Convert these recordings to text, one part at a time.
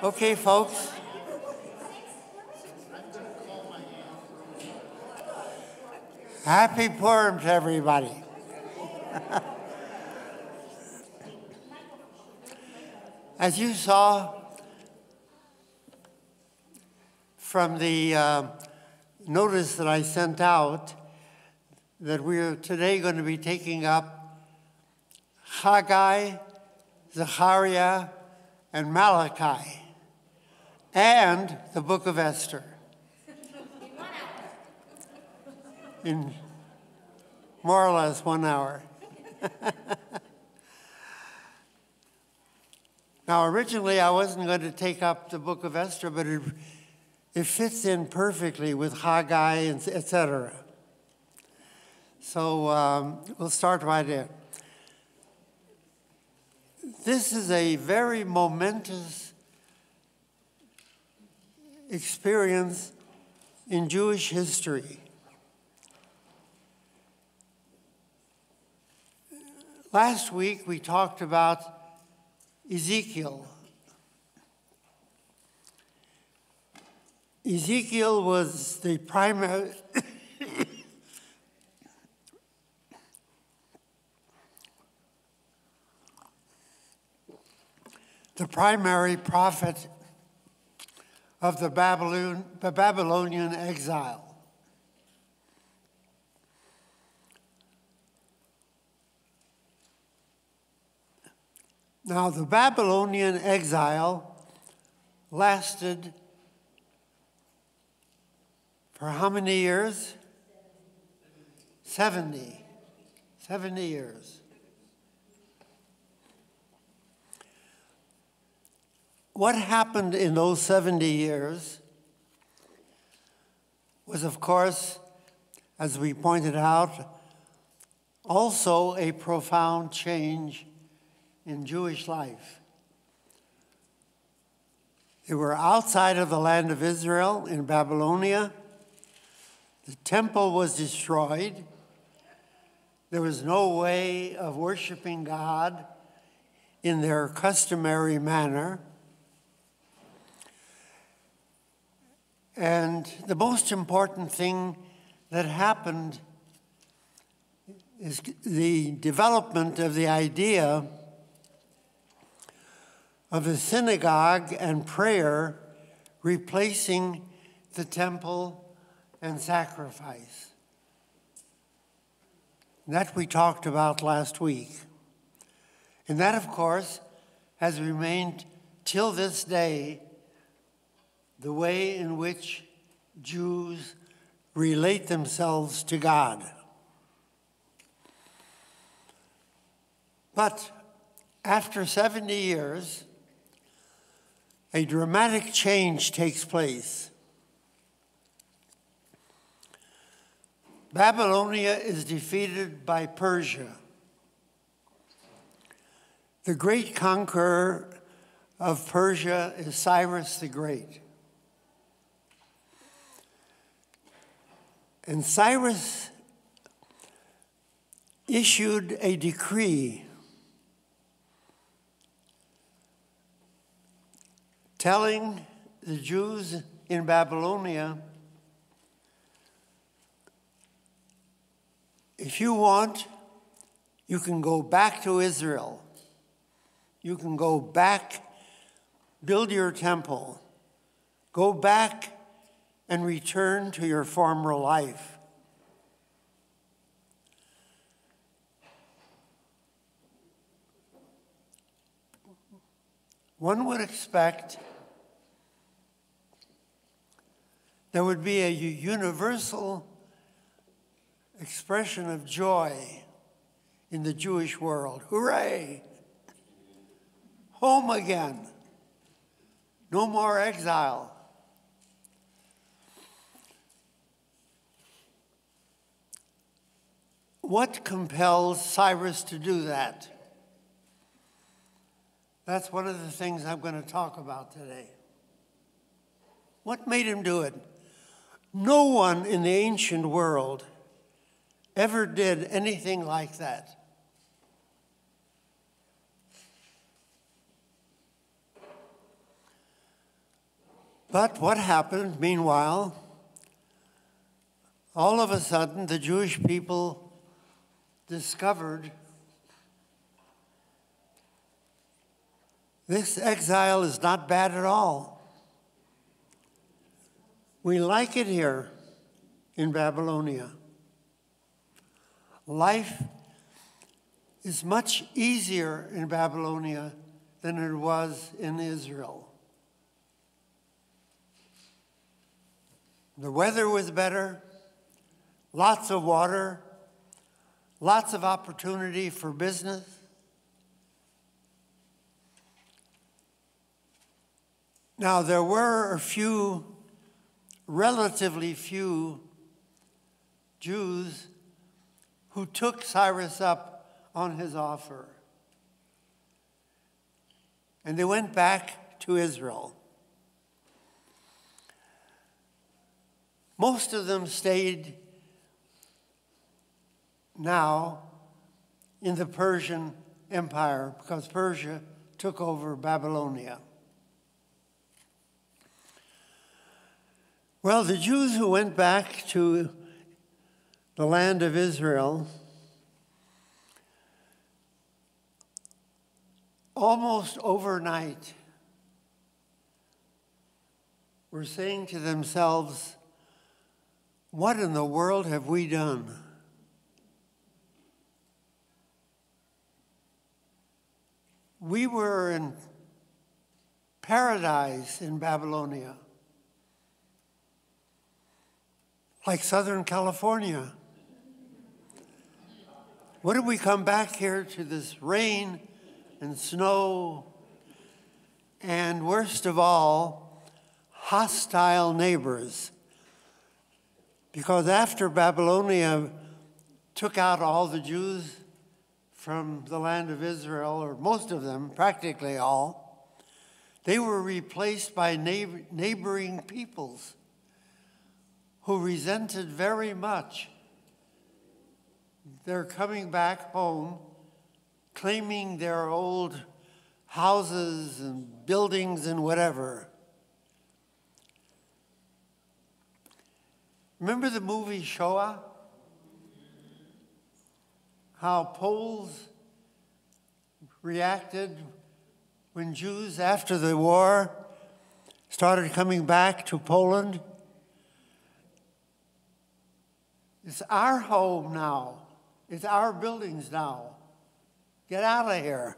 Okay, folks. Happy Purim to everybody. As you saw from the notice that I sent out, that we're today going to be taking up Haggai, Zechariah, and Malachi, and the book of Esther. In more or less 1 hour. Now, originally, I wasn't going to take up the book of Esther, but it fits in perfectly with Haggai, and etc. So we'll start right in. This is a very momentous experience in Jewish history. Last week, we talked about Ezekiel. Ezekiel was the primary the primary prophet of the Babylonian exile. Now, the Babylonian exile lasted for how many years? 70. 70 years. What happened in those 70 years was, of course, as we pointed out, also a profound change in Jewish life. They were outside of the land of Israel in Babylonia. The temple was destroyed. There was no way of worshiping God in their customary manner. And the most important thing that happened is the development of the idea of the synagogue and prayer replacing the temple and sacrifice. That we talked about last week. And that, of course, has remained till this day the way in which Jews relate themselves to God. But after 70 years, a dramatic change takes place. Babylonia is defeated by Persia. The great conqueror of Persia is Cyrus the Great. And Cyrus issued a decree telling the Jews in Babylonia, if you want, you can go back to Israel. You can go back, build your temple, go back and return to your former life. One would expect there would be a universal expression of joy in the Jewish world. Hooray! Home again. No more exile. What compels Cyrus to do that? That's one of the things I'm going to talk about today. What made him do it? No one in the ancient world ever did anything like that. But what happened, meanwhile, all of a sudden the Jewish people discovered this exile is not bad at all. We like it here in Babylonia. Life is much easier in Babylonia than it was in Israel. The weather was better, lots of water, lots of opportunity for business. Now, there were relatively few Jews who took Cyrus up on his offer. And they went back to Israel. Most of them stayed now in the Persian Empire because Persia took over Babylonia. Well, the Jews who went back to the land of Israel almost overnight were saying to themselves, what in the world have we done? We were in paradise in Babylonia, like Southern California. What did we come back here to this rain and snow, and worst of all, hostile neighbors? Because after Babylonia took out all the Jews from the land of Israel, or most of them, practically all, they were replaced by neighboring peoples who resented very much their coming back home, claiming their old houses and buildings and whatever. Remember the movie Shoah? How Poles reacted when Jews, after the war, started coming back to Poland? It's our home now. It's our buildings now. Get out of here.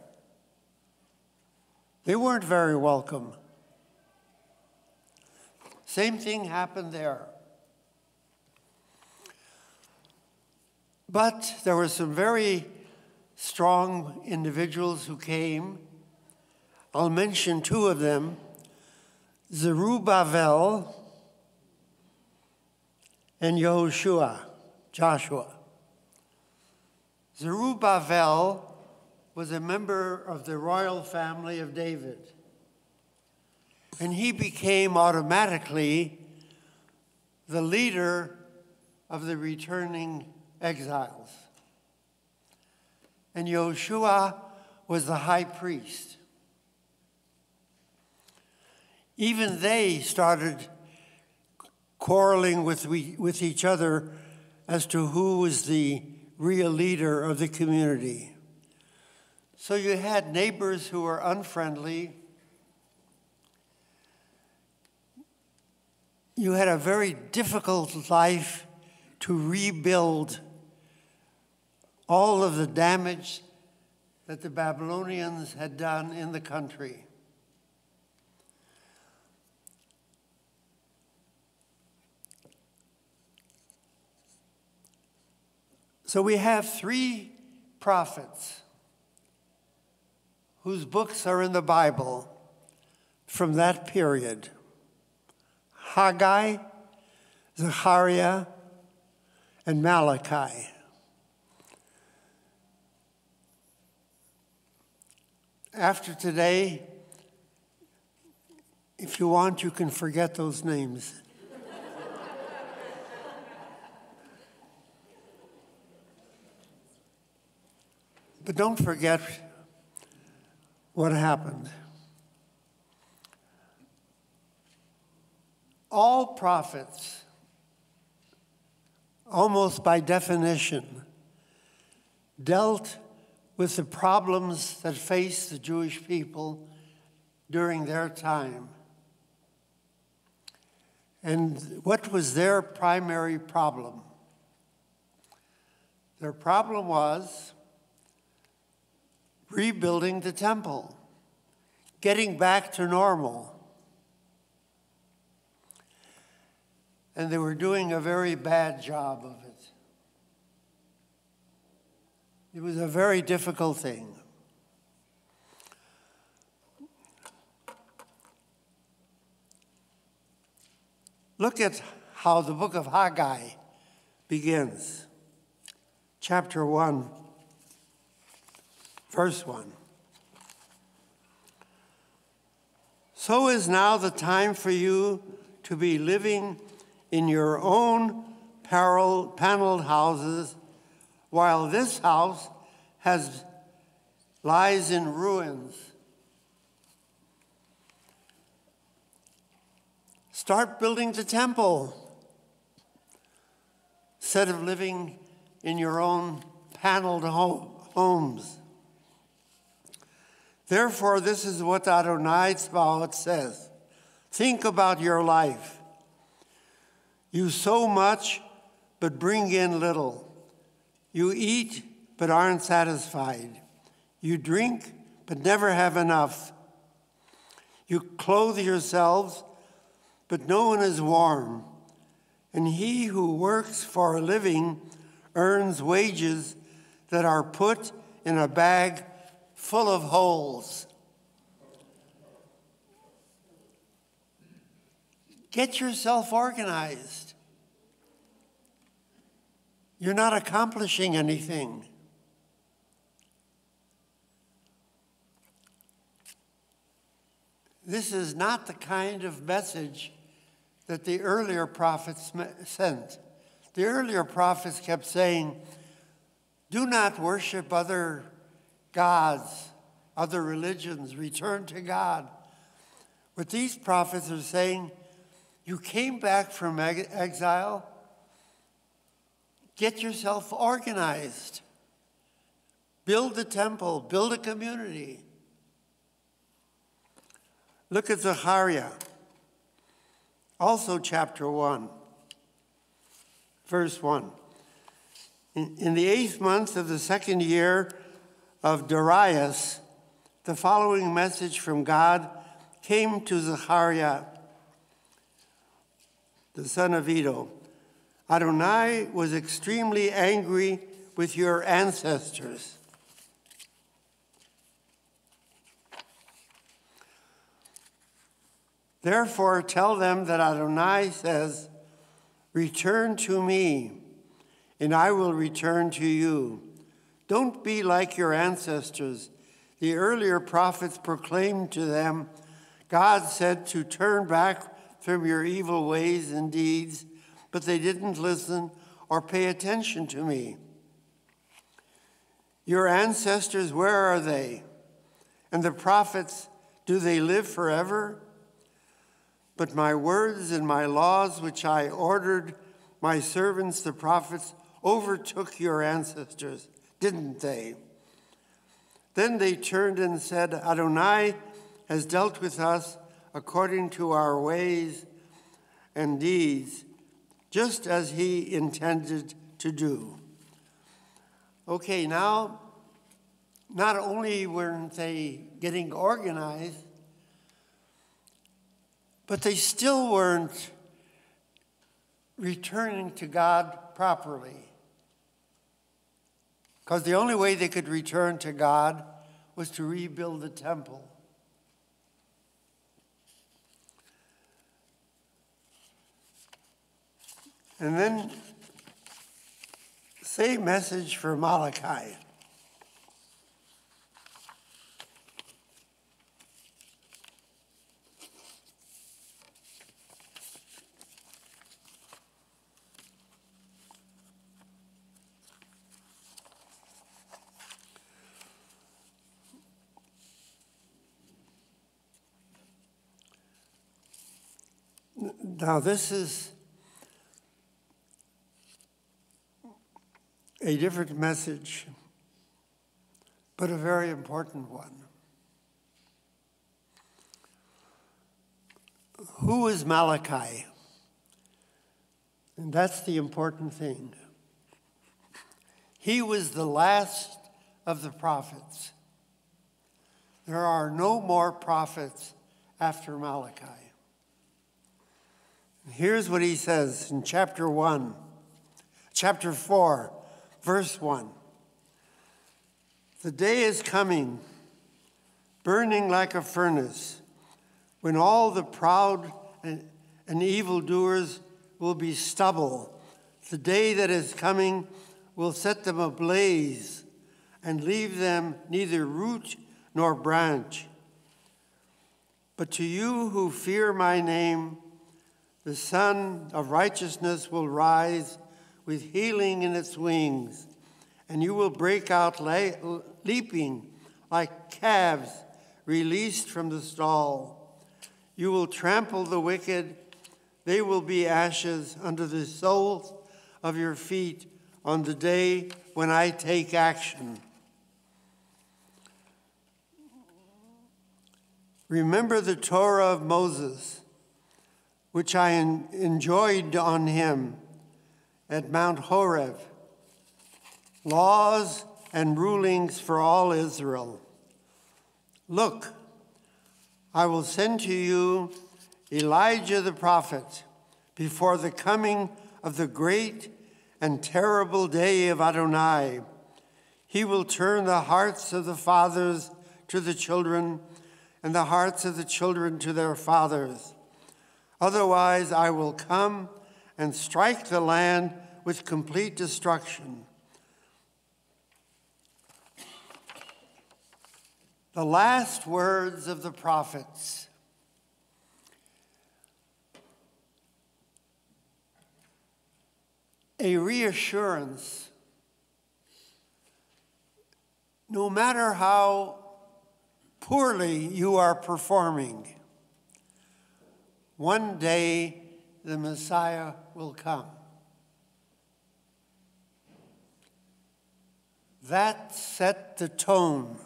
They weren't very welcome. Same thing happened there. But there were some very strong individuals who came. I'll mention two of them, Zerubbabel and Joshua. Zerubbabel was a member of the royal family of David, and he became automatically the leader of the returning exiles. And Joshua was the high priest. Even they started quarreling with each other as to who was the real leader of the community. So you had neighbors who were unfriendly. You had a very difficult life to rebuild all of the damage that the Babylonians had done in the country. So we have three prophets whose books are in the Bible from that period: Haggai, Zechariah, and Malachi. After today, if you want, you can forget those names. But don't forget what happened. All prophets, almost by definition, dealt with the problems that faced the Jewish people during their time. And what was their primary problem? Their problem was rebuilding the temple, getting back to normal. And they were doing a very bad job of it. It was a very difficult thing. Look at how the book of Haggai begins. Chapter 1, verse 1. So is now the time for you to be living in your own paneled houses, while this house lies in ruins. Start building the temple instead of living in your own paneled homes. Therefore, this is what Adonai Tzbaoth says. Think about your life. You sow much, but bring in little. You eat, but aren't satisfied. You drink, but never have enough. You clothe yourselves, but no one is warm. And he who works for a living earns wages that are put in a bag full of holes. Get yourself organized. You're not accomplishing anything. This is not the kind of message that the earlier prophets sent. The earlier prophets kept saying, do not worship other gods, other religions, return to God. But these prophets are saying, you came back from exile, get yourself organized. Build a temple, build a community. Look at Zechariah, also chapter 1, verse 1. In the 8th month of the 2nd year of Darius, the following message from God came to Zechariah, the son of Iddo. Adonai was extremely angry with your ancestors. Therefore, tell them that Adonai says, return to me, and I will return to you. Don't be like your ancestors. The earlier prophets proclaimed to them, God said to turn back from your evil ways and deeds, but they didn't listen or pay attention to me. Your ancestors, where are they? And the prophets, do they live forever? But my words and my laws, which I ordered my servants, the prophets, overtook your ancestors, didn't they? Then they turned and said, Adonai has dealt with us according to our ways and deeds, just as he intended to do. Okay, now, not only weren't they getting organized, but they still weren't returning to God properly. Because the only way they could return to God was to rebuild the temple. And then, same message for Malachi. Now, this is a different message, but a very important one. Who is Malachi? And that's the important thing. He was the last of the prophets. There are no more prophets after Malachi. Here's what he says in chapter 4, verse 1. The day is coming, burning like a furnace, when all the proud and evildoers will be stubble. The day that is coming will set them ablaze and leave them neither root nor branch. But to you who fear my name, the Sun of Righteousness will rise with healing in its wings, and you will break out leaping like calves released from the stall. You will trample the wicked. They will be ashes under the soles of your feet on the day when I take action. Remember the Torah of Moses, which I enjoined on him at Mount Horeb, laws and rulings for all Israel. Look, I will send to you Elijah the prophet before the coming of the great and terrible day of Adonai. He will turn the hearts of the fathers to the children and the hearts of the children to their fathers. Otherwise, I will come and strike the land with complete destruction. The last words of the prophets. A reassurance. No matter how poorly you are performing, one day the Messiah will come. That set the tone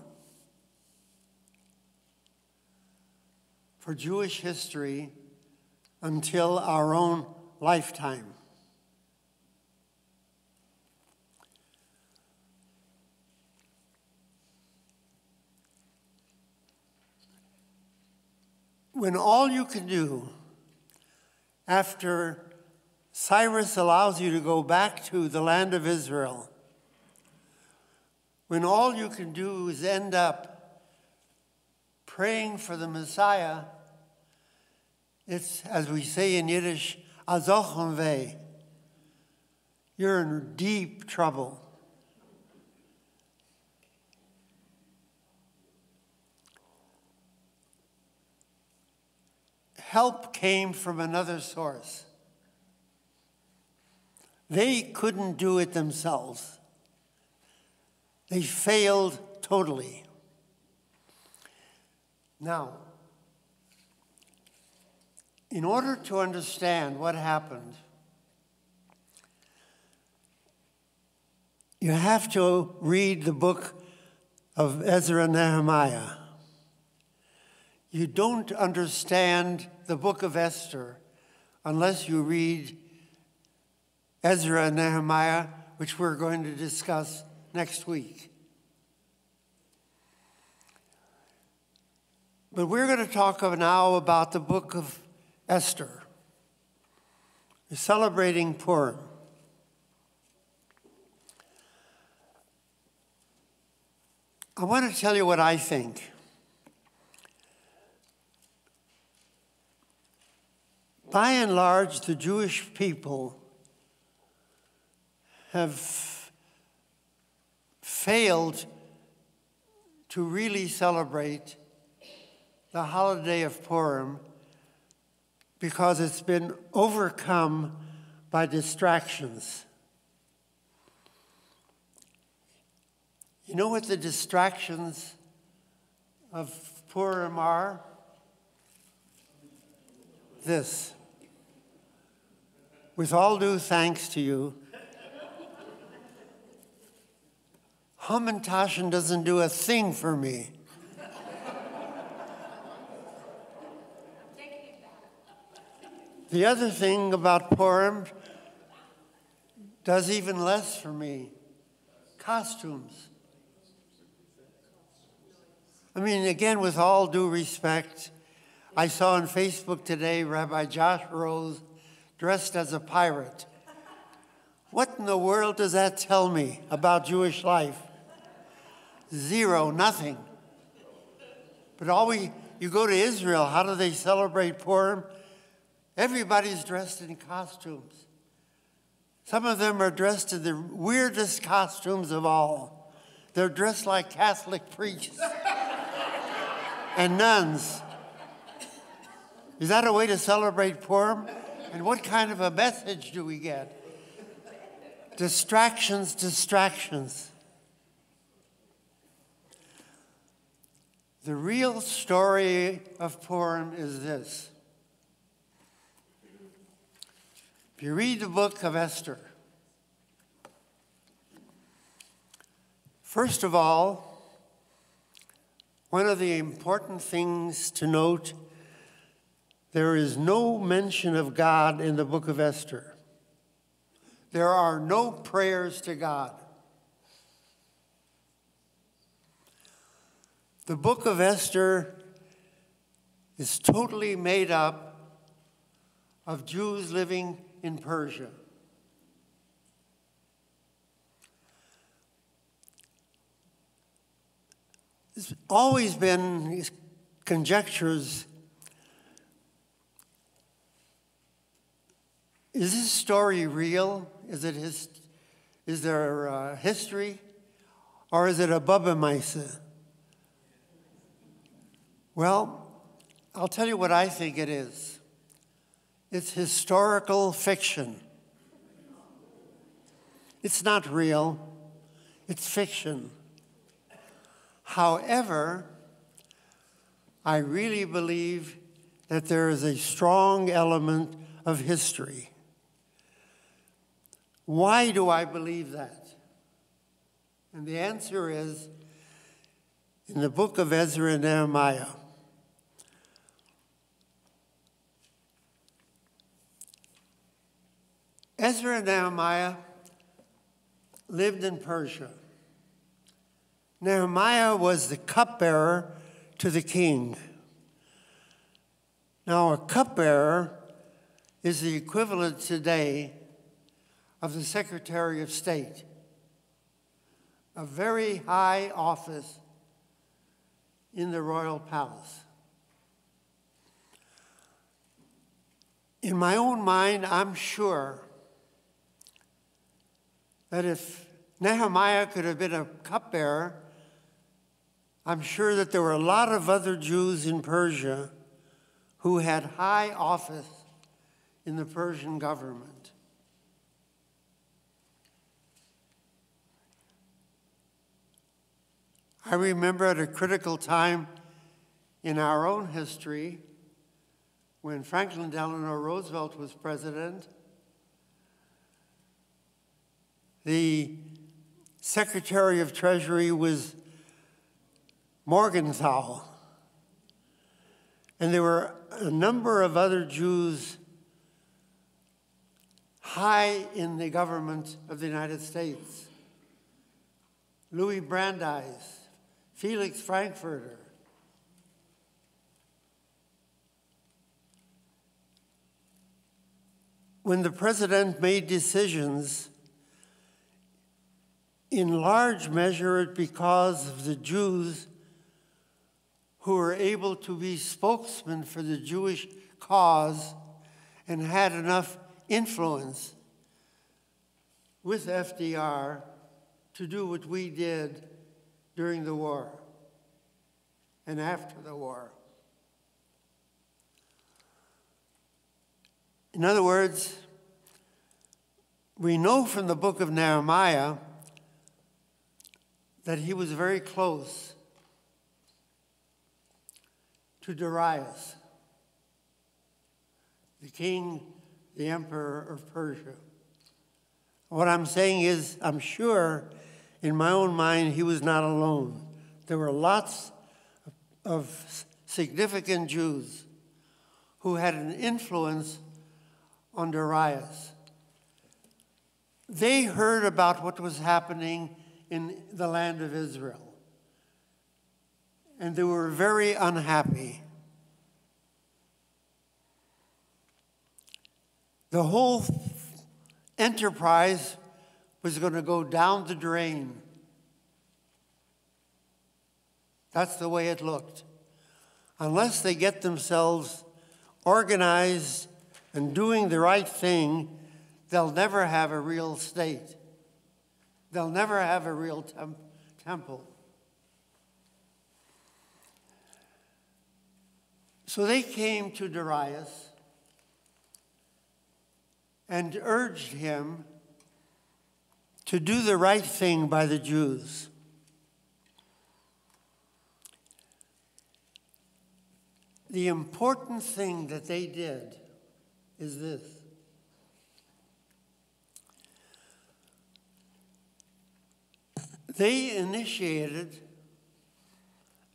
for Jewish history until our own lifetime. When all you can do after Cyrus allows you to go back to the land of Israel, when all you can do is end up praying for the Messiah, it's, as we say in Yiddish, azoch veh. You're in deep trouble. Help came from another source. They couldn't do it themselves. They failed totally. Now, in order to understand what happened, you have to read the book of Ezra and Nehemiah. You don't understand the book of Esther unless you read Ezra and Nehemiah, which we're going to discuss next week. But we're going to talk now about the book of Esther. We're celebrating Purim. I want to tell you what I think. By and large, the Jewish people have failed to really celebrate the holiday of Purim because it's been overcome by distractions. You know what the distractions of Purim are? This. with all due thanks to you, Hamantaschen doesn't do a thing for me. The other thing about Purim does even less for me. Costumes. I mean, again, with all due respect, I saw on Facebook today Rabbi Josh Rose dressed as a pirate. What in the world does that tell me about Jewish life? Zero, nothing. But you go to Israel, how do they celebrate Purim? Everybody's dressed in costumes. Some of them are dressed in the weirdest costumes of all. They're dressed like Catholic priests and nuns. Is that a way to celebrate Purim? And what kind of a message do we get? Distractions, distractions. The real story of Purim is this. If you read the book of Esther, first of all, one of the important things to note, there is no mention of God in the book of Esther. There are no prayers to God. The book of Esther is totally made up of Jews living in Persia. There's always been conjectures. Is this story real? Is there history? Or is it a Baba Maisa? Well, I'll tell you what I think it is. It's historical fiction. It's not real. It's fiction. However, I really believe that there is a strong element of history. Why do I believe that? And the answer is in the book of Ezra and Nehemiah. Ezra and Nehemiah lived in Persia. Nehemiah was the cupbearer to the king. Now, a cupbearer is the equivalent today of the Secretary of State, a very high office in the royal palace. In my own mind, I'm sure that if Nehemiah could have been a cupbearer, I'm sure that there were a lot of other Jews in Persia who had high office in the Persian government. I remember at a critical time in our own history, when Franklin Delano Roosevelt was president, the Secretary of Treasury was Morgenthau. And there were a number of other Jews high in the government of the United States. Louis Brandeis, Felix Frankfurter. When the president made decisions, in large measure it's because of the Jews who were able to be spokesmen for the Jewish cause and had enough influence with FDR to do what we did during the war and after the war. In other words, we know from the book of Nehemiah that he was very close to Darius, the king the emperor of Persia. What I'm saying is, I'm sure in my own mind he was not alone. There were lots of significant Jews who had an influence on Darius. They heard about what was happening in the land of Israel, and they were very unhappy. The whole enterprise was going to go down the drain. That's the way it looked. Unless they get themselves organized and doing the right thing, they'll never have a real state. They'll never have a real temple. So they came to Darius and urged him to do the right thing by the Jews. The important thing that they did is this. They initiated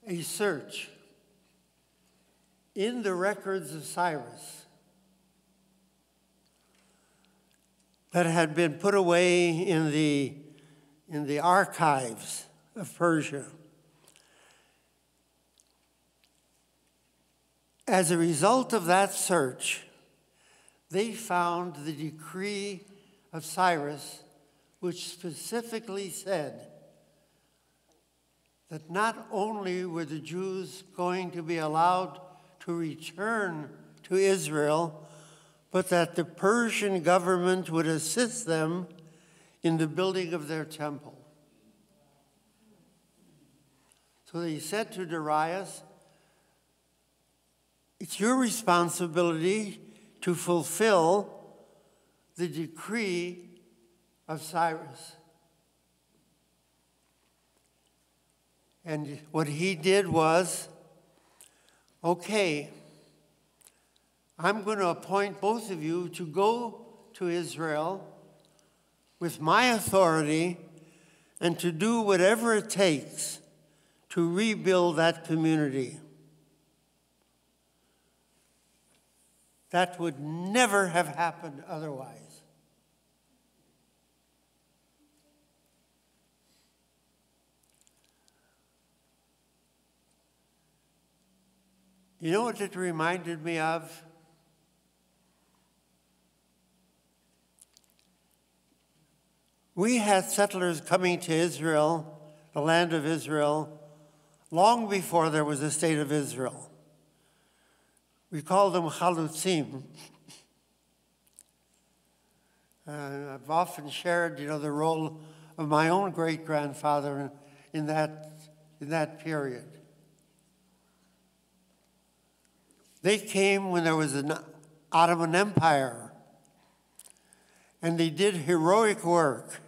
a search in the records of Cyrus that had been put away in the archives of Persia. As a result of that search, they found the decree of Cyrus, which specifically said that not only were the Jews going to be allowed to return to Israel, but that the Persian government would assist them in the building of their temple. So they said to Darius, it's your responsibility to fulfill the decree of Cyrus. And what he did was, okay, I'm going to appoint both of you to go to Israel with my authority and to do whatever it takes to rebuild that community. That would never have happened otherwise. You know what it reminded me of? We had settlers coming to Israel, the land of Israel, long before there was a state of Israel. We call them chalutzim. I've often shared, the role of my own great-grandfather in that period. They came when there was an Ottoman Empire, and they did heroic work.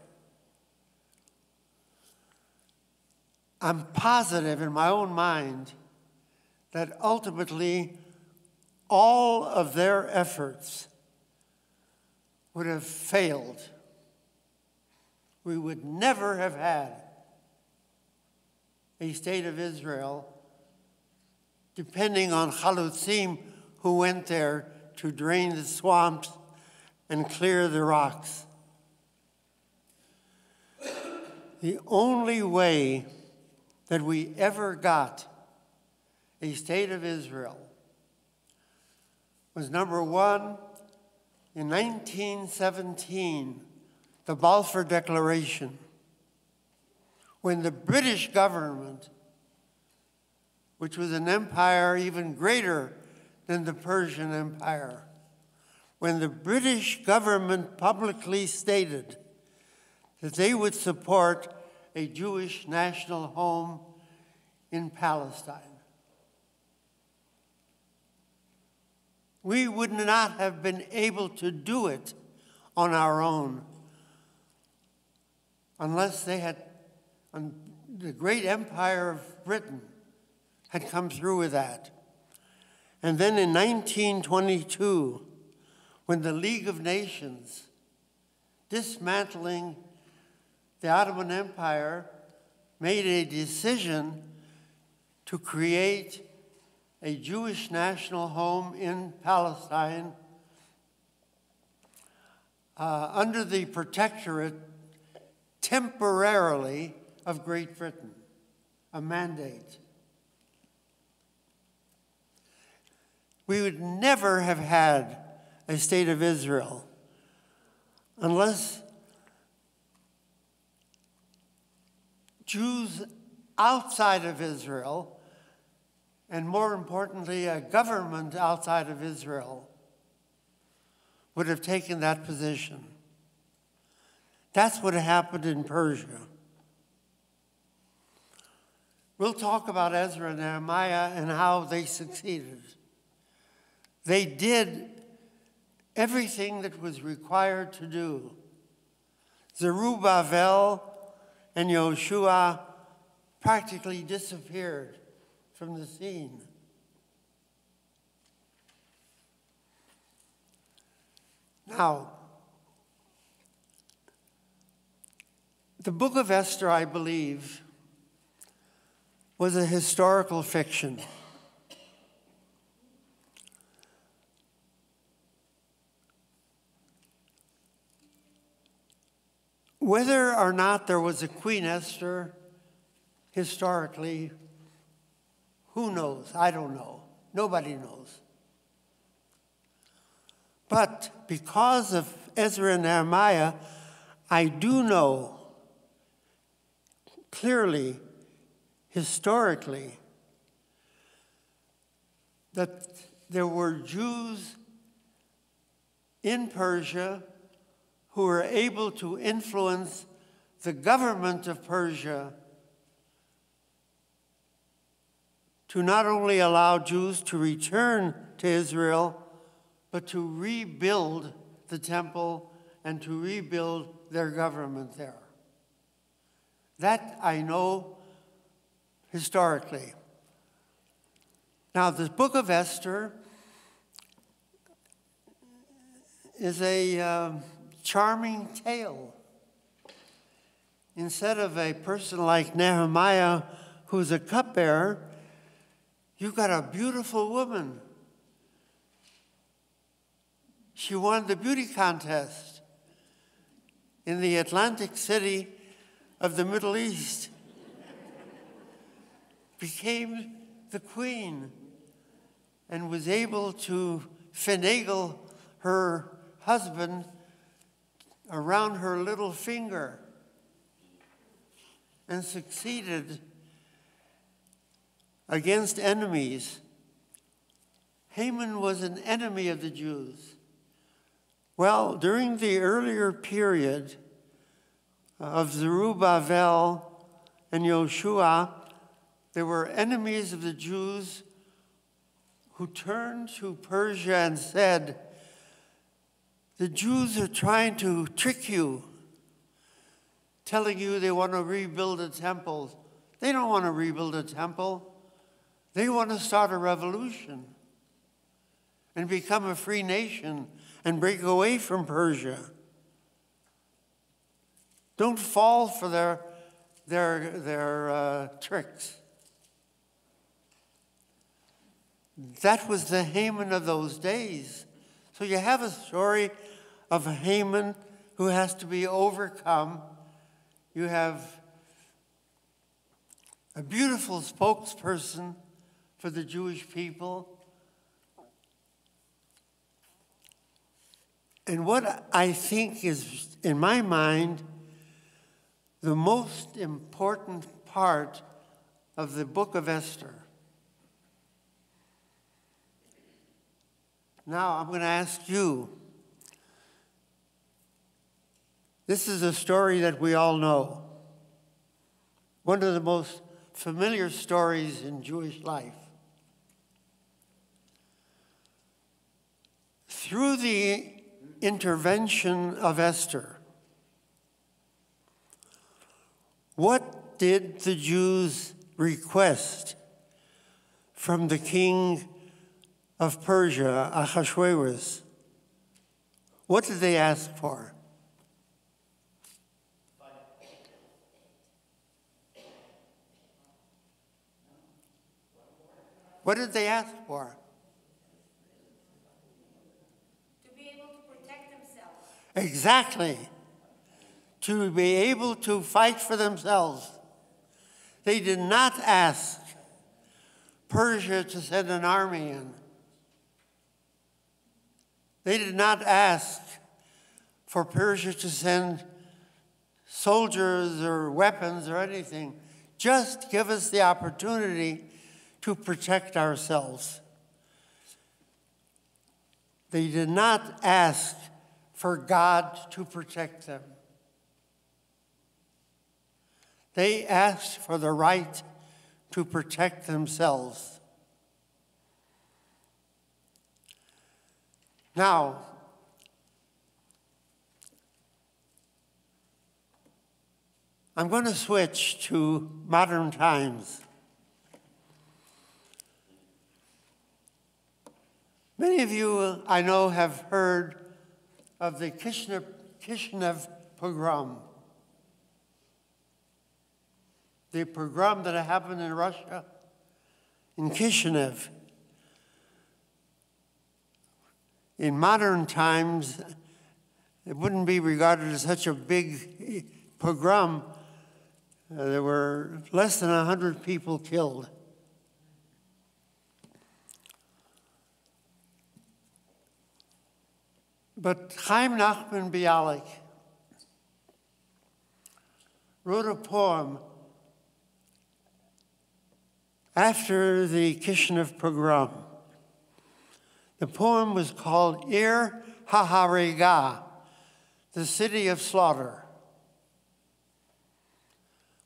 I'm positive in my own mind that ultimately all of their efforts would have failed. We would never have had a state of Israel depending on chalutzim who went there to drain the swamps and clear the rocks. The only way that we ever got a state of Israel was, number one, in 1917, the Balfour Declaration, when the British government, which was an empire even greater than the Persian Empire, when the British government publicly stated that they would support a Jewish national home in Palestine. We would not have been able to do it on our own unless the great empire of Britain had come through with that. And then in 1922, when the League of Nations, dismantling the Ottoman Empire, made a decision to create a Jewish national home in Palestine under the protectorate temporarily of Great Britain, a mandate. We would never have had a state of Israel unless Jews outside of Israel, and more importantly, a government outside of Israel, would have taken that position. That's what happened in Persia. We'll talk about Ezra and Nehemiah and how they succeeded. They did everything that was required to do. Zerubbabel and Yoshua practically disappeared from the scene. Now, the book of Esther, I believe, was a historical fiction. Whether or not there was a Queen Esther historically, who knows? I don't know. Nobody knows. But because of Ezra and Nehemiah, I do know clearly, historically, that there were Jews in Persia who were able to influence the government of Persia to not only allow Jews to return to Israel, but to rebuild the temple and to rebuild their government there. That I know historically. Now, the book of Esther is a charming tale. Instead of a person like Nehemiah, who's a cupbearer, you've got a beautiful woman. She won the beauty contest in the Atlantic city of the Middle East, became the queen, and was able to finagle her husband around her little finger, and succeeded against enemies. Haman was an enemy of the Jews. Well, during the earlier period of Zerubbabel and Yoshua, there were enemies of the Jews who turned to Persia and said, the Jews are trying to trick you, telling you they want to rebuild a temple. They don't want to rebuild a temple. They want to start a revolution and become a free nation and break away from Persia. Don't fall for their tricks. That was the Haman of those days. So you have a story of a Haman who has to be overcome. You have a beautiful spokesperson for the Jewish people. And what I think is, in my mind, the most important part of the book of Esther. Now, I'm going to ask you. This is a story that we all know. One of the most familiar stories in Jewish life. Through the intervention of Esther, what did the Jews request from the king of Persia, Ahasuerus? What did they ask for? What did they ask for? To be able to protect themselves. Exactly. To be able to fight for themselves. They did not ask Persia to send an army in. They did not ask for Persia to send soldiers or weapons or anything. Just give us the opportunity to protect ourselves. They did not ask for God to protect them. They asked for the right to protect themselves. Now, I'm going to switch to modern times. Many of you, I know, have heard of the Kishinev pogrom. The pogrom that happened in Russia, in Kishinev. In modern times, it wouldn't be regarded as such a big pogrom. There were less than 100 people killed. But Chaim Nachman Bialik wrote a poem after the Kishinev pogrom. The poem was called Ir HaHariga, the city of slaughter,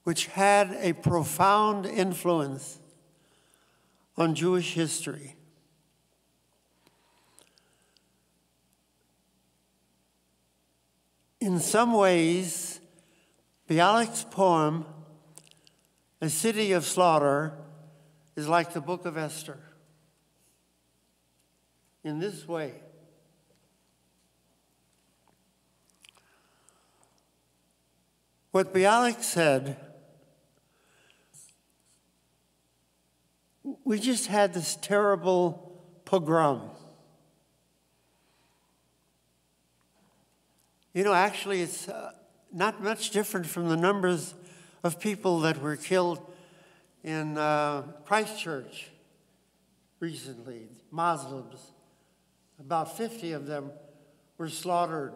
which had a profound influence on Jewish history. In some ways, Bialik's poem, A City of Slaughter, is like the book of Esther. In this way. What Bialik said, we just had this terrible pogrom. You know, actually, it's not much different from the numbers of people that were killed in Christchurch recently, Muslims. About 50 of them were slaughtered.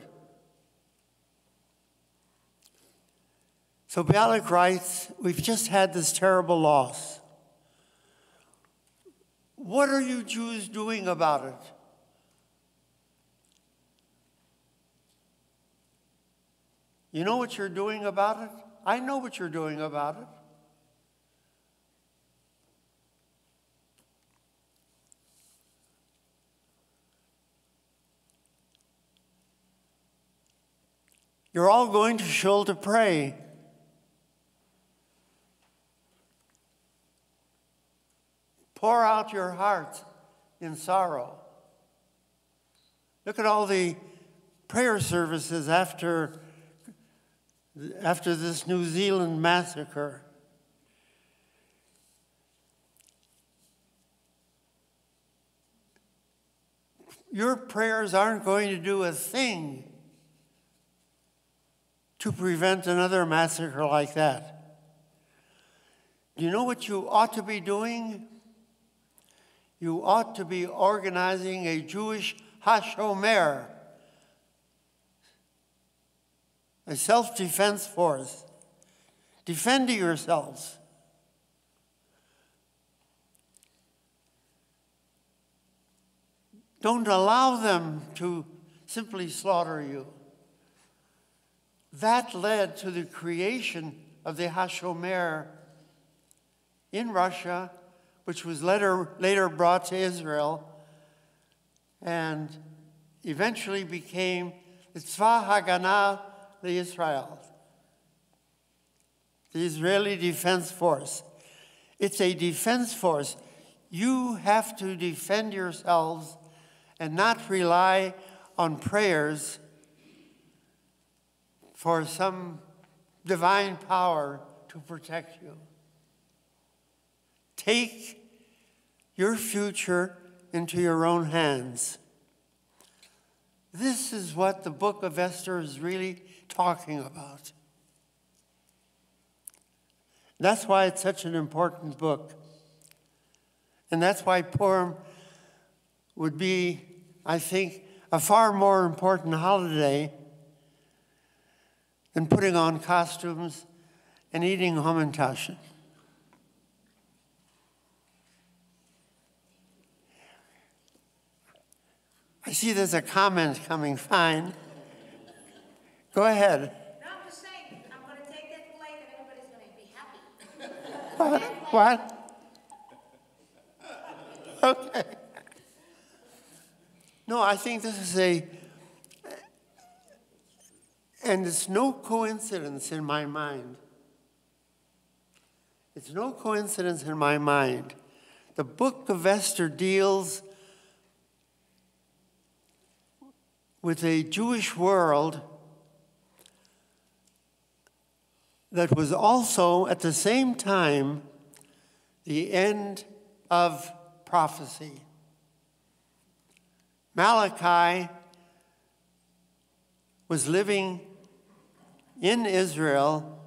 So Bialik writes, we've just had this terrible loss. What are you Jews doing about it? You know what you're doing about it? I know what you're doing about it. You're all going to shul to pray. Pour out your heart in sorrow. Look at all the prayer services after this New Zealand massacre. Your prayers aren't going to do a thing to prevent another massacre like that. Do you know what you ought to be doing? You ought to be organizing a Jewish Hashomer, a self-defense force. Defend yourselves. Don't allow them to simply slaughter you. That led to the creation of the Hashomer in Russia, which was later brought to Israel and eventually became the Tzva Haganah Israel, the Israeli Defense Force. It's a defense force. You have to defend yourselves and not rely on prayers for some divine power to protect you. Take your future into your own hands. This is what the book of Esther is really talking about. That's why it's such an important book. And that's why Purim would be, I think, a far more important holiday than putting on costumes and eating Hamantaschen. I see there's a comment coming. Fine. Go ahead. No, I'm just saying, I'm going to take that plate and everybody's going to be happy. What? Okay. No, I think this is and it's no coincidence in my mind. It's no coincidence in my mind. The book of Esther deals with a Jewish world that was also, at the same time, the end of prophecy. Malachi was living in Israel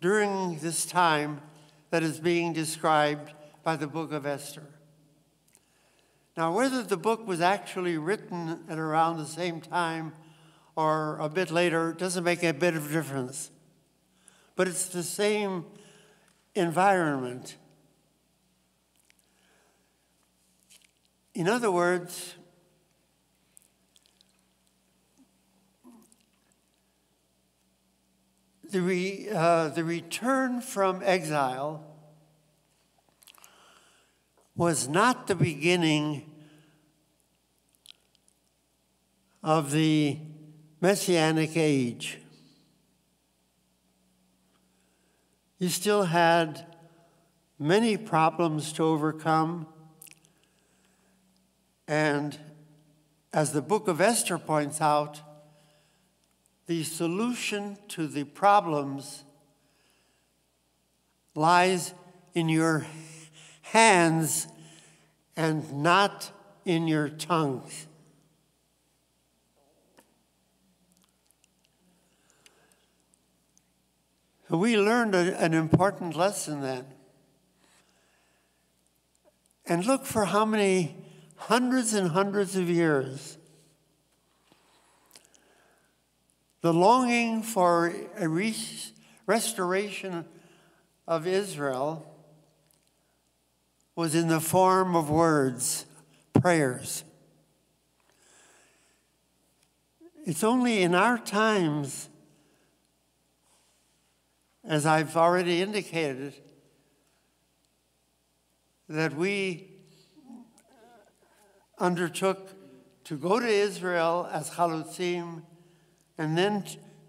during this time that is being described by the book of Esther. Now, whether the book was actually written at around the same time or a bit later doesn't make a bit of difference. But it's the same environment. In other words, the return from exile was not the beginning of the Messianic age. You still had many problems to overcome, and as the book of Esther points out, the solution to the problems lies in your hands and not in your tongues. So we learned an important lesson then. And look for how many hundreds and hundreds of years the longing for a restoration of Israel was in the form of words, prayers. It's only in our times, as I've already indicated, that we undertook to go to Israel as chalutzim and then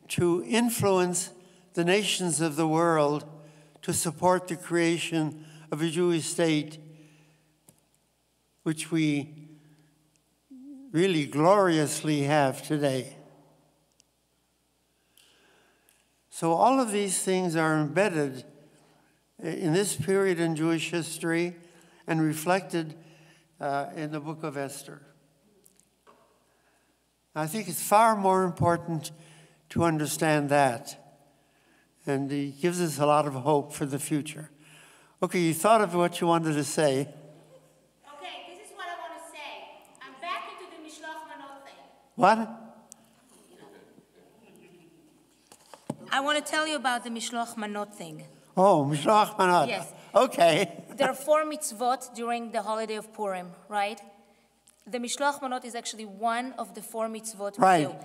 to influence the nations of the world to support the creation of a Jewish state, which we really gloriously have today. So all of these things are embedded in this period in Jewish history and reflected in the book of Esther. I think it's far more important to understand that. And it gives us a lot of hope for the future. Okay, you thought of what you wanted to say. Okay, this is what I want to say. I'm back into the Mishloach Manot thing. What? I want to tell you about the Mishloach Manot thing. Oh, Mishloach Manot. Yes. Okay. There are 4 mitzvot during the holiday of Purim, right? The Mishloach Manot is actually one of the 4 mitzvot we do.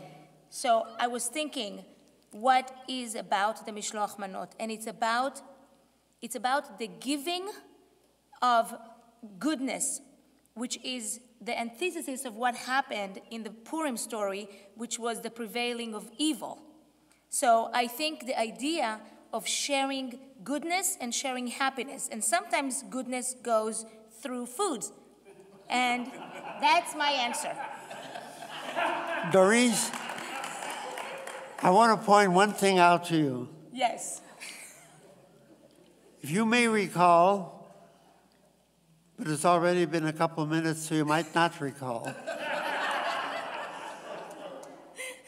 So I was thinking, what is about the Mishloach Manot? And it's about the giving of goodness, which is the antithesis of what happened in the Purim story, which was the prevailing of evil. So I think the idea of sharing goodness and sharing happiness, and sometimes goodness goes through foods. And that's my answer. Doris, I want to point one thing out to you. Yes. If you may recall, but it's already been a couple of minutes, so you might not recall.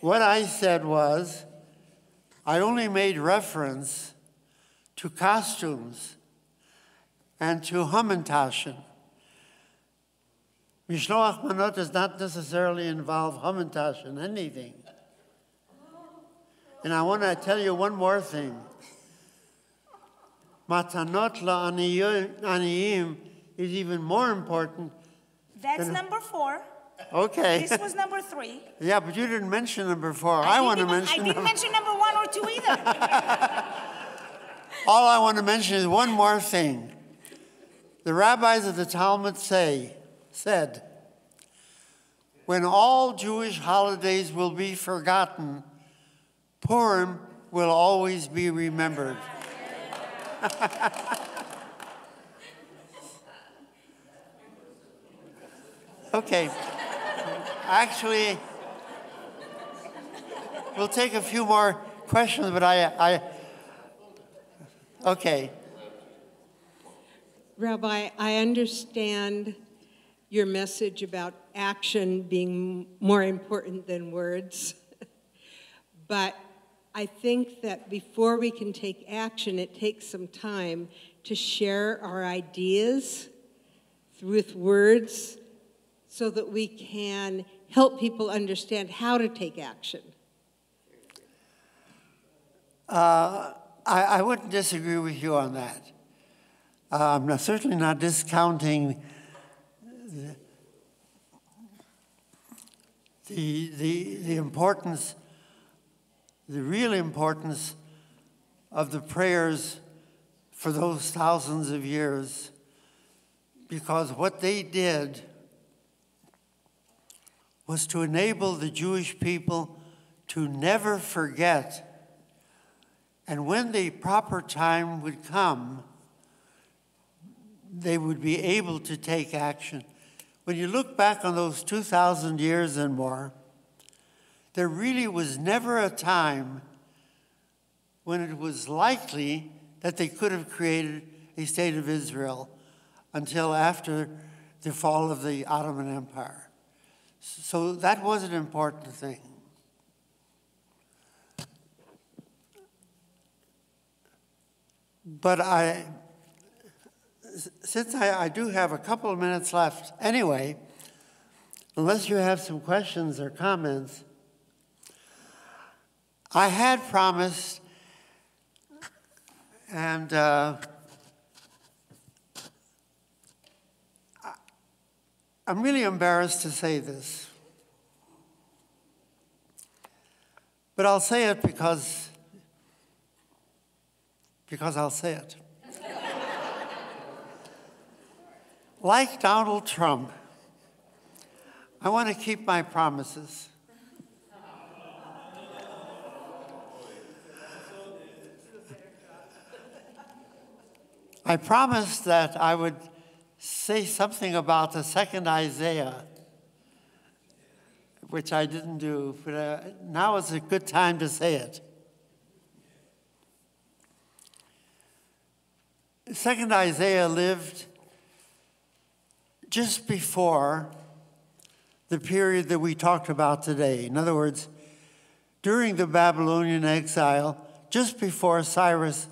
What I said was, I only made reference to costumes and to Hamantaschen. Mishloach Manot does not necessarily involve Hamantaschen, anything. And I want to tell you one more thing. Matanot la'aniyim is even more important. That's number 4. Okay. This was number 3. Yeah, but you didn't mention number 4. I didn't mention number 1 or 2 either. All I want to mention is one more thing. The rabbis of the Talmud said, when all Jewish holidays will be forgotten, Purim will always be remembered. Okay. Actually, we'll take a few more questions, but okay. Rabbi, I understand your message about action being more important than words, but I think that before we can take action, it takes some time to share our ideas with words so that we can help people understand how to take action. I wouldn't disagree with you on that. I'm certainly not discounting the importance, the real importance of the prayers for those thousands of years, because what they did was to enable the Jewish people to never forget. And when the proper time would come, they would be able to take action. When you look back on those 2,000 years and more, there really was never a time when it was likely that they could have created a state of Israel until after the fall of the Ottoman Empire. So that was an important thing. But since I do have a couple of minutes left anyway, unless you have some questions or comments, I had promised, and I'm really embarrassed to say this, but I'll say it because I'll say it. Like Donald Trump, I want to keep my promises. I promised that I would say something about the second Isaiah, which I didn't do, but now is a good time to say it. The second Isaiah lived just before the period that we talked about today. In other words, during the Babylonian exile, just before Cyrus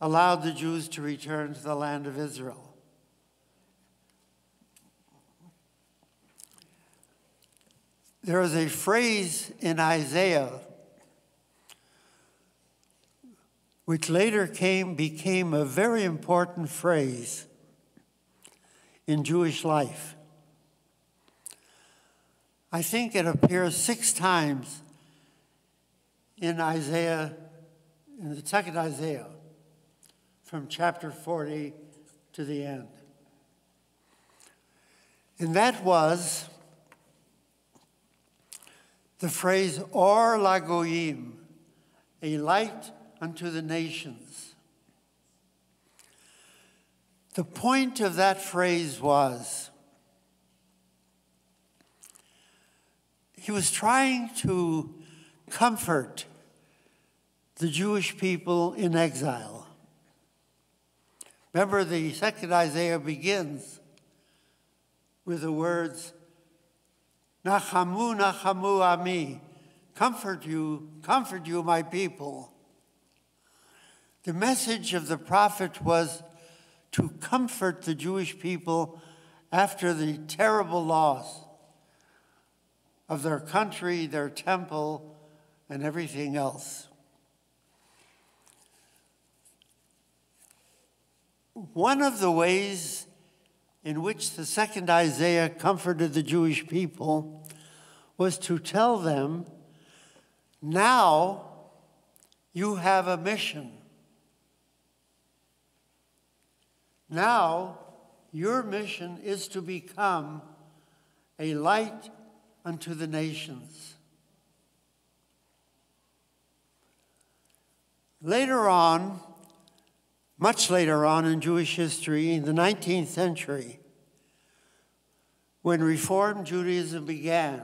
allowed the Jews to return to the land of Israel. There is a phrase in Isaiah which later became a very important phrase in Jewish life. I think it appears 6 times in Isaiah, in the second Isaiah, from chapter 40 to the end. And that was the phrase, Or Lagoyim, a light unto the nations. The point of that phrase was, he was trying to comfort the Jewish people in exile. Remember, the second Isaiah begins with the words, Nachamu, Nachamu Ami, comfort you, my people. The message of the prophet was to comfort the Jewish people after the terrible loss of their country, their temple, and everything else. One of the ways in which the second Isaiah comforted the Jewish people was to tell them, now you have a mission. Now your mission is to become a light unto the nations. Later on, much later on in Jewish history, in the 19th century, when Reform Judaism began,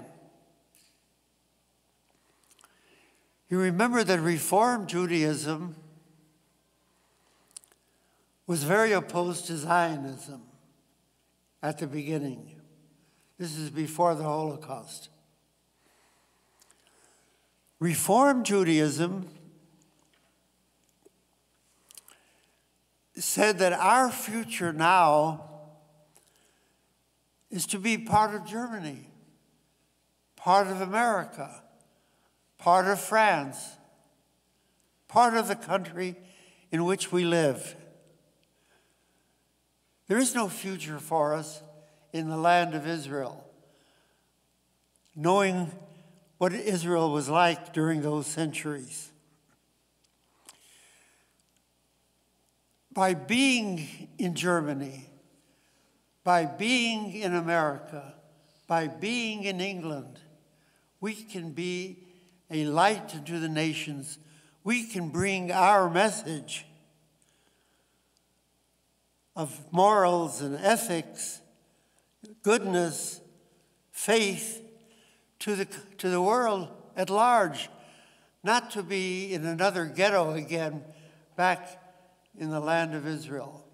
you remember that Reform Judaism was very opposed to Zionism at the beginning. This is before the Holocaust. Reform Judaism said that our future now is to be part of Germany, part of America, part of France, part of the country in which we live. There is no future for us in the land of Israel, knowing what Israel was like during those centuries. By being in Germany, by being in America, by being in England, we can be a light unto the nations. We can bring our message of morals and ethics, goodness, faith to the world at large, not to be in another ghetto again back in the land of Israel.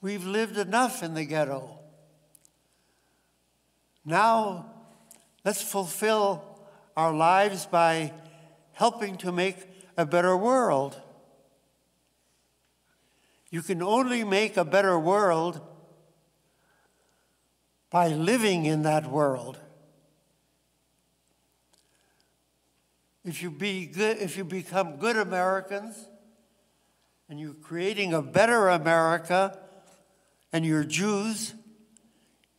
We've lived enough in the ghetto. Now, let's fulfill our lives by helping to make a better world. You can only make a better world by living in that world. If you become good Americans, and you're creating a better America, and you're Jews,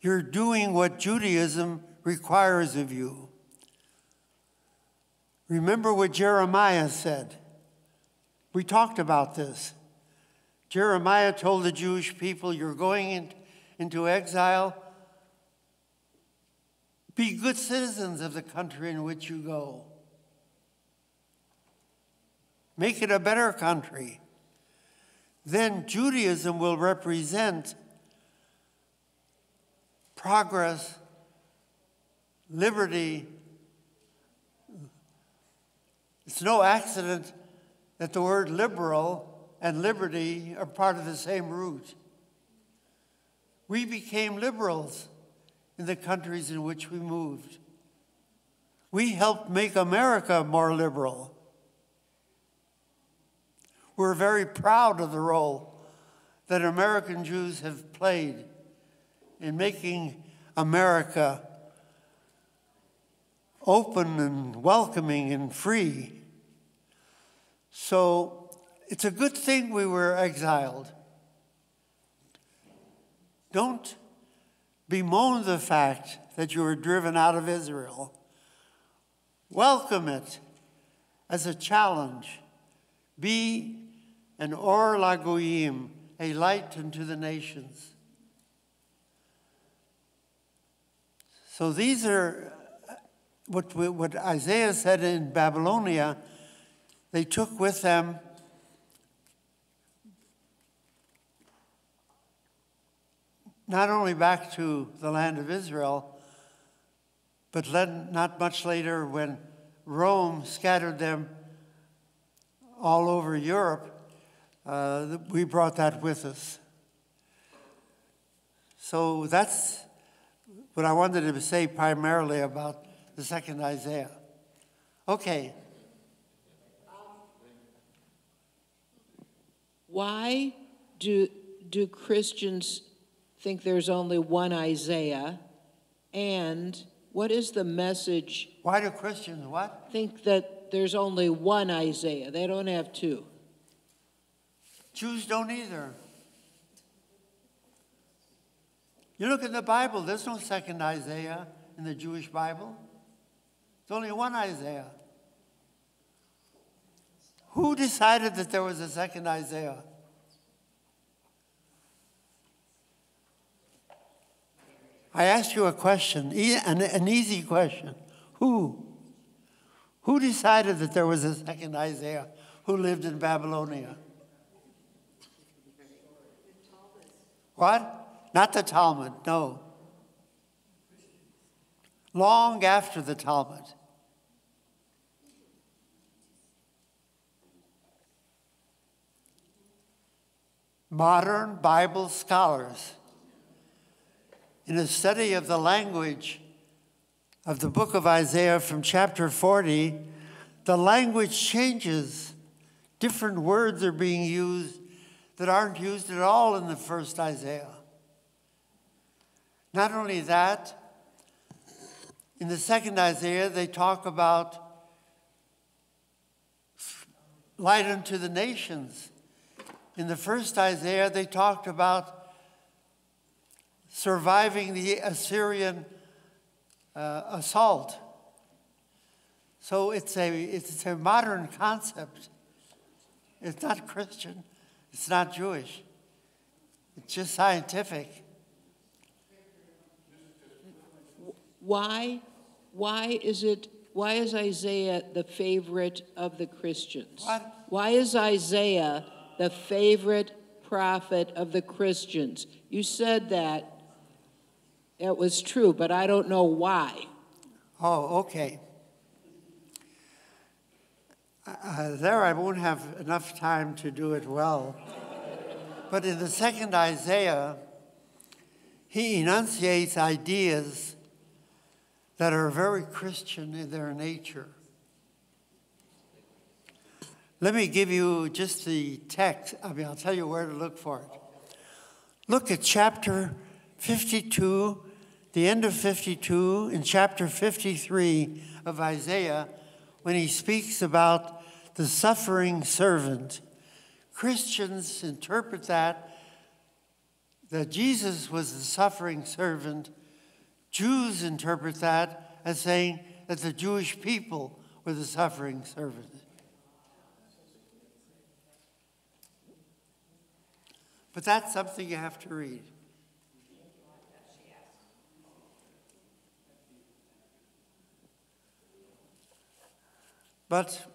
you're doing what Judaism requires of you. Remember what Jeremiah said. We talked about this. Jeremiah told the Jewish people, you're going into exile. Be good citizens of the country in which you go. Make it a better country. Then Judaism will represent progress, liberty. It's no accident that the word liberal and liberty are part of the same root. We became liberals in the countries in which we moved. We helped make America more liberal. We're very proud of the role that American Jews have played in making America open and welcoming and free. So it's a good thing we were exiled. Don't bemoan the fact that you were driven out of Israel. Welcome it as a challenge. Be an or lagoyim, a light unto the nations. So these are what Isaiah said in Babylonia. They took with them not only back to the land of Israel, But then, not much later, when Rome scattered them all over Europe, we brought that with us. So that's what I wanted to say primarily about the second Isaiah. Okay. Why do Christians think there's only one Isaiah? And what is the message? Why do Christians what? Think that there's only one Isaiah. They don't have two. Jews don't either. You look in the Bible, there's no second Isaiah in the Jewish Bible. There's only one Isaiah. Who decided that there was a second Isaiah? I asked you a question, an easy question. Who? Who decided that there was a second Isaiah who lived in Babylonia? What? Not the Talmud, no. Long after the Talmud. Modern Bible scholars, in a study of the language of the book of Isaiah from chapter 40, the language changes. Different words are being used that aren't used at all in the first Isaiah. Not only that, in the second Isaiah, they talk about light unto the nations. In the first Isaiah, they talked about surviving the Assyrian assault. So it's a modern concept. It's not Christian. It's not Jewish. It's just scientific. Why is Isaiah the favorite of the Christians? What? Why is Isaiah the favorite prophet of the Christians? You said that it was true, but I don't know why. Oh, okay. There I won't have enough time to do it well. But in the second Isaiah, he enunciates ideas that are very Christian in their nature. Let me give you just the text. I'll tell you where to look for it. Look at chapter 52, the end of 52, in chapter 53 of Isaiah, when he speaks about the suffering servant. Christians interpret that Jesus was the suffering servant. Jews interpret that as saying that the Jewish people were the suffering servant. But that's something you have to read. But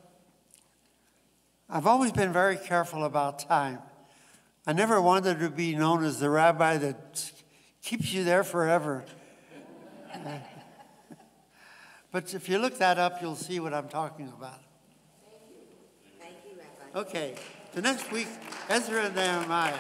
I've always been very careful about time. I never wanted to be known as the rabbi that keeps you there forever. But if you look that up, you'll see what I'm talking about. Thank you, Rabbi. Okay, the next week, Ezra and Nehemiah.